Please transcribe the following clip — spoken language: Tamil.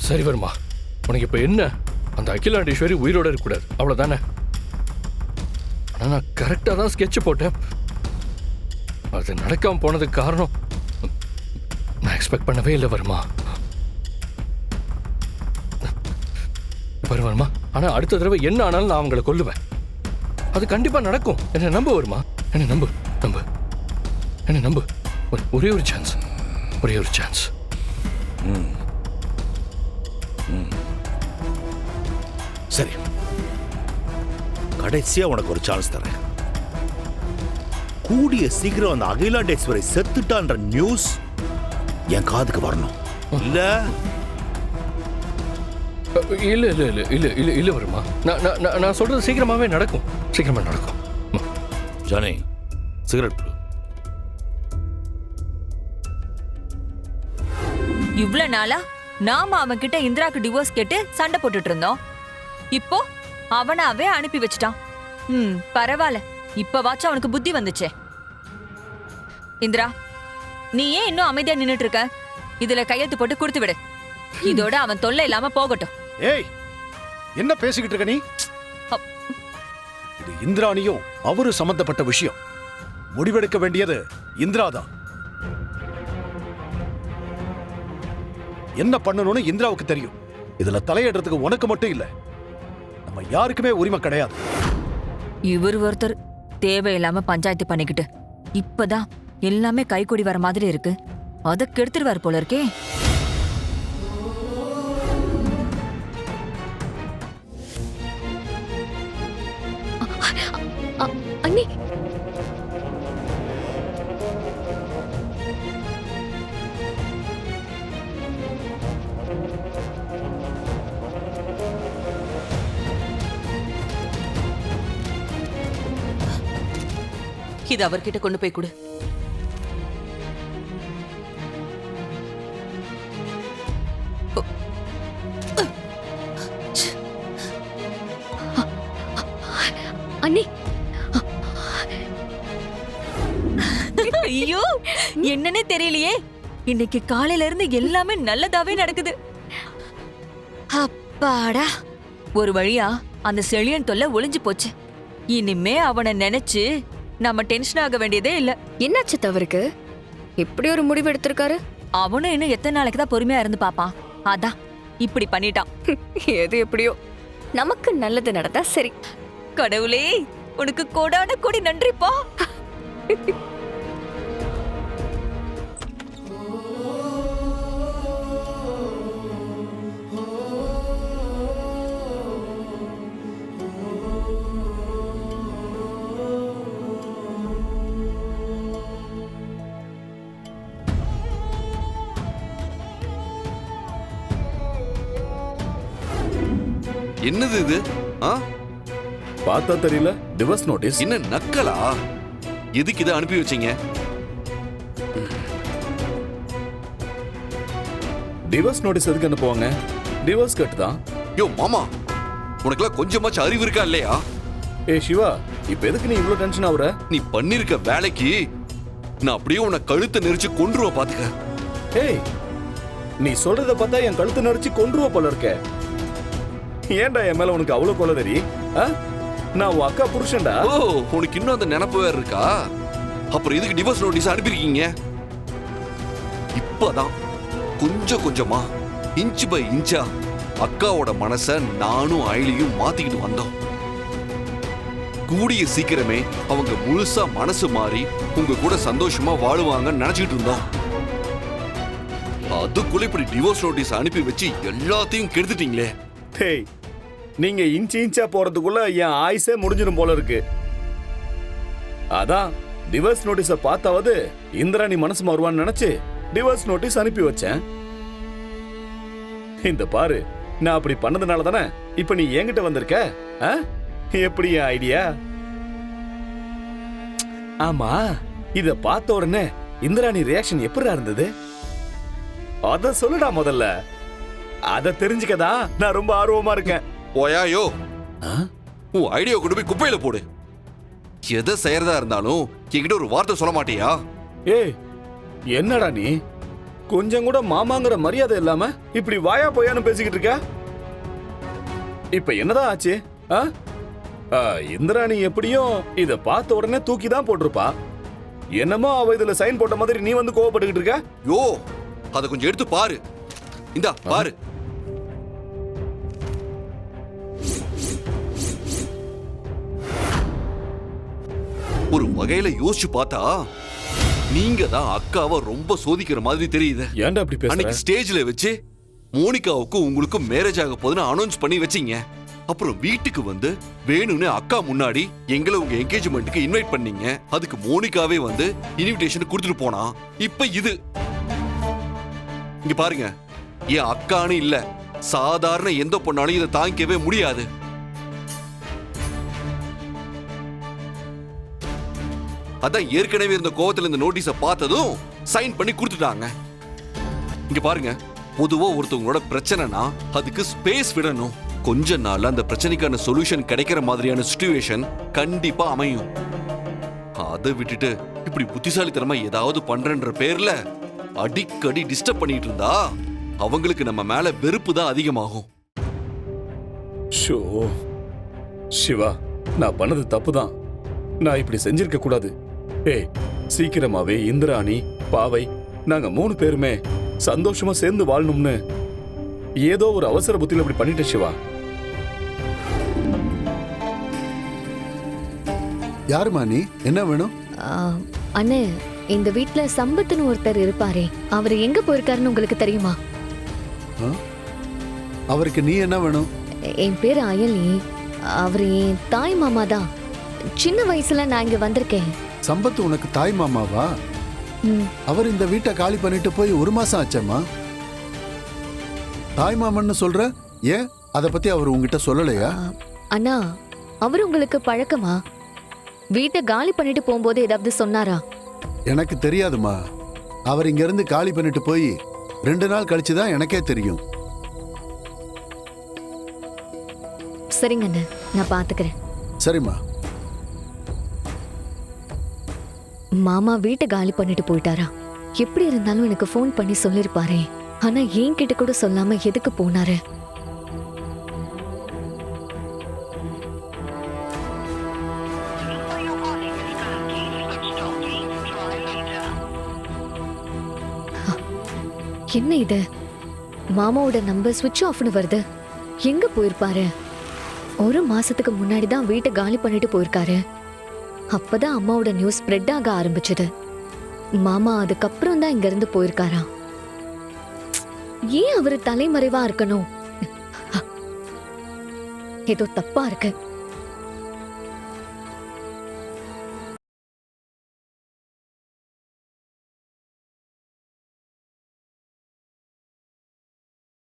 சரி வருமா, உனக்கு இப்ப என்ன? அந்த அகிலாண்டேஸ்வரி உயிரோட இருக்கக்கூடாது, அவ்வளவுதானே? ஆனா நான் கரெக்டா தான் ஸ்கெட்ச் போட்டேன். அது நடக்காம போனதுக்கு காரணம் நான் எக்ஸ்பெக்ட் பண்ணவே இல்லை வருமா. வருமா, ஆனா அடுத்த தடவை என்ன ஆனாலும் நான் அவங்களை கொல்லுவேன். அது கண்டிப்பா நடக்கும். என்ன நம்ப வருமா, என்ன நம்பு நம்பு, என்ன நம்பு. ஒரே ஒரு சான்ஸ், ஒரே ஒரு சான்ஸ். சரி, கடைசியா உனக்கு ஒரு சான்ஸ் தரேன். கூடிய சீக்கிரம் அந்த அகிலாண்டேஸ்வரி செத்துட்டான்ற நியூஸ் என் காதுக்கு வரணும். இல்ல இல்ல இல்ல இல்ல இல்ல இல்ல இல்ல வருமா, நான் சொல்றது சீக்கிரமாவே நடக்கும், சீக்கிரமா நடக்கும். Johnny, cigarette. இவ்வளவு நாளா நாம அவன் கிட்ட இந்திராக்கு டிவோர்ஸ் கேட்டு சண்டை போட்டுட்டு இருந்தோம். இப்போ அவனாவே அனுப்பி வச்சிட்டான். பரவாயில்ல, இப்பவாச்சும் அவனுக்கு புத்தி வந்துச்சே. இந்திரா, நீ ஏன் இன்னும் அமைதியா நின்னுட்டு இருக்க? இதுல கையெழுத்து போட்டு கொடுத்து விடு. இதோட அவன் தொல்லை இல்லாம போகட்டும். ஏய், என்ன பேசிக்கிட்டு இருக்க நீ? இது இந்திராணியும் அவரு சம்பந்தப்பட்ட விஷயம். முடிவெடுக்க வேண்டியது இந்திராதான். என்ன பண்ணணும்னு இந்திராவுக்கு தெரியும். இதுல தலையிடுறதுக்கு உனக்கு மட்டும் இல்ல, நம்ம யாருக்குமே உரிமை கிடையாது. இவர் ஒருத்தர் தேவையில்லாம பஞ்சாயத்து பண்ணிக்கிட்டு இப்பதான் எல்லாமே கைகூடி வர மாதிரி இருக்கு. அதை கெடுத்துருவார் போல இருக்கே. அண்ணி, இது அவர்கிட்ட கொண்டு போய் கொடு. அண்ணி, ஐயோ, என்னன்னே தெரியலையே. இன்னைக்கு காலையில இருந்து எல்லாமே நல்லதாவே நடக்குது. அப்பாடா, ஒரு வழியா அந்த செழியன் தொல்லை ஒளிஞ்சு போச்சு. இனிமே அவனை நினைச்சு நம்ம டென்ஷன் ஆக வேண்டியதே இல்ல. என்னாச்சு தவறுக்கு? இப்படி ஒரு முடிவு எடுத்திருக்காரு? அவனும் இன்னும் எத்தனை நாளைக்கு தான் பொறுமையா இருந்து பாப்பான். அதான் இப்படி பண்ணிட்டான். எது எப்படியோ நமக்கு நல்லது நடந்தா சரி. கடவுளே, உனக்கு கோடான கோடி நன்றிப்பா. என்னது இது? பார்த்தா தெரியல, டிவோர்ஸ் நோட்டீஸ். என்ன நக்கலா? எதுக்கு இதை அனுப்பி வச்சீங்க? டிவோர்ஸ் நோட்டீஸ் எதுக்கு அனுப்புவாங்க? டிவோர்ஸ் கட்டு தான். யோ மாமா, உனக்குலாம் கொஞ்சமாச்சும் அறிவு இருக்கா இல்லையா? ஏய் சிவா, இப்ப எதுக்கு நீ இவ்ளோ டென்ஷன் ஆகுற? நீ பண்ணிருக்க வேலைக்கு நான் அப்படியே உன்னை கழுத்தை நெரிச்சு கொன்றுவ பாத்துக்க. ஏய், நீ சொல்றத பார்த்தா என் கழுத்தை நெரிச்சு கொன்றுவ போல இருக்க. ஏன்டா என் மேல உனக்கு அவ்வளவு கொலவெறி? நான் உன் அக்கா புருஷன்டா. ஓ, உனக்கு இன்னும் அந்த நினைப்பு வேற இருக்கா? அப்புறம் எதுக்கு டிவோர்ஸ் நோட்டீஸ் அனுப்பியிருக்கீங்க? இப்பதான் கொஞ்சம் கொஞ்சமா இன்ச் பை இன்ச்சா அக்காவோட மனச நானும் ஐலியும் மாத்திக்கிட்டு வந்தோம். கூடிய சீக்கிரமே அவங்க முழுசா மனசு மாறி உங்க கூட சந்தோஷமா வாழுவாங்கன்னு நினைச்சிட்டு இருந்தோம். அதுக்குள்ள இப்படி டிவோர்ஸ் நோட்டீஸ் அனுப்பி வச்சு எல்லாத்தையும் கெடுத்துட்டீங்களே. டேய், நீங்க இன்ச் இன்ச்சா போறதுக்குள்ள என் ஆயுசே முடிஞ்சிடும் போல இருக்கு. அதான் டிவோர்ஸ் நோட்டீஸ பார்த்தாவது இந்திராணி மனசு மாறுவான்னு நினைச்சு டிவோர்ஸ் நோட்டீஸ் அனுப்பி வச்சேன். இந்த பாரு, நான் அப்படி பண்ணதுனால தானே இப்ப நீ என்கிட்ட வந்திருக்க. எப்படி ஐடியா? ஆமா, இத பார்த்த உடனே இந்திராணி ரியாக்ஷன் எப்படிடா இருந்தது? அத சொல்லுடா முதல்ல. அத தெரிஞ்சுக்கதா நான் ரொம்ப ஆர்வமா இருக்கேன். ஓயாயோ, உன் ஐடியா கொண்டு போய் குப்பையில போடு. எதை செய்யறதா இருந்தாலும் என்கிட்ட ஒரு வார்த்தை சொல்ல மாட்டியா? ஏய், என்னடா நீ? கொஞ்சம் கூட மாமாங்கிற மரியாதை இல்லாம இப்படி வாயா போயான்னு பேசிக்கிட்டு இருக்க. இப்ப என்னதான் ஆச்சு? ஆ? இந்திராணி எப்படியும் இத பார்த்த உடனே தூக்கி தான் போட்டிருப்பா. என்னமோ அவ இதுல சைன் போட்ட மாதிரி நீ வந்து கோவப்பட்டுக்கிட்டு இருக்க. யோ, அத கொஞ்சம் எடுத்து பாரு. இந்தா பாரு. ஒரு வகையில யோசிச்சு பார்த்தா நீங்க தான் அக்காவை ரொம்ப சோதிக்கிற மாதிரி தெரியுது. ஏன்டா அப்படி பேசுற? அன்னைக்கு ஸ்டேஜ்ல வச்சு மோனிகாவுக்கும் உங்களுக்கும் மேரேஜ் ஆக போதுன்னு அனௌன்ஸ் பண்ணி வச்சீங்க. அப்புறம் வீட்டுக்கு வந்து வேணும்னு அக்கா முன்னாடி எங்களை உங்க என்கேஜ்மெண்ட்டுக்கு இன்வைட் பண்ணீங்க. அதுக்கு மோனிகாவே வந்து இன்விடேஷன் கொடுத்துட்டு போனா. இப்ப இது இங்க பாருங்க, என் அக்கான்னு இல்ல, சாதாரண எந்த பொண்ணாலும் இதை தாங்கிக்கவே முடியாது. அதான் ஏற்கனவே இருந்த கோவத்துல இந்த நோட்டீஸை பார்த்ததும் சைன் பண்ணி கொடுத்துட்டாங்க. இங்க பாருங்க, பொதுவா ஒருத்தவங்களோட பிரச்சனைனா அதுக்கு ஸ்பேஸ் விடணும். கொஞ்ச நாள்ல அந்த பிரச்சனைக்கான சொல்யூஷன் கிடைக்கிற மாதிரியான சிச்சுவேஷன் கண்டிப்பா அமையும். அதை விட்டுட்டு இப்படி புத்திசாலித்தனமா ஏதாவது பண்றன்ற பேர்ல அடிக்கடி டிஸ்டர்ப் பண்ணிட்டு இருந்தா அவங்களுக்கு நம்ம மேல வெறுப்பு தான் அதிகமாகும். ஷோ சிவா, நான் பண்ணது தப்புதான். நான் இப்படி செஞ்சிருக்க கூடாது. ஏய், சீக்கிரமாவே இந்திராணி, பாவை, நாங்க 3 பேருமே சந்தோஷமா சேர்ந்து வாழணும்னு ஏதோ ஒரு அவசர புத்தியில இப்படி பண்ணிட்டேன் சிவா. யாருமா நீ? என்ன வேணும்? அண்ணே, இந்த வீட்ல சம்பத்துன்னு ஒருத்தர் இருப்பாரே, அவர் எங்க போயிருக்காருன்னு உங்களுக்கு தெரியுமா? அவருக்கு நீ என்ன வேணும்? என் பேரு அயலி. அவர் என் தாய் மாமா தான். சின்ன வயசுல நான் இங்க வந்திருக்கேன். சம்பத்து உனக்கு தாய் மாமாவா? அவர் இந்த வீட்டை காலி பண்ணிட்டு போய் 1 மாசம் ஆச்சம்மா. தாய் மாமன்னு சொல்ற, ஏன் அத பத்தி அவர் உங்ககிட்ட சொல்லலையா? அண்ணா, அவர் உங்களுக்கு பழக்கமா? வீட்டை காலி பண்ணிட்டு போகும்போது ஏதாவது சொன்னாரா? எனக்கு தெரியாதுமா. அவர் இங்க இருந்து காலி பண்ணிட்டு போய் 2 நாள் கழிச்சுதான் எனக்கே தெரியும். சரிங்க அண்ணா, நான் பாத்துக்கிறேன். சரிம்மா. மாமா வீட்டை காலி பண்ணிட்டு போயிட்டாரா? எப்படி இருந்தாலும் எனக்கு ஃபோன் பண்ணி சொல்லிருப்பாரே. ஆனா என்கிட்ட கூட சொல்லாம எதுக்கு போனாரு? என்ன இது? மாமாவோட நம்பர் ஸ்விட்ச் ஆஃப்னு வருது. எங்க போயிருப்பாரு? 1 மாசத்துக்கு முன்னாடி தான் வீட்டை காலி பண்ணிட்டு போயிருக்காரு. அப்பதான் அம்மாவோட நியூஸ் ஸ்ப்ரெட் ஆக ஆரம்பிச்சது. மாமா அதுக்கப்புறம் தான் இங்க இருந்து போயிருக்காரா? ஏன் அவரு தலைமறைவா இருக்கணும்? ஏதோ தப்பா இருக்கு.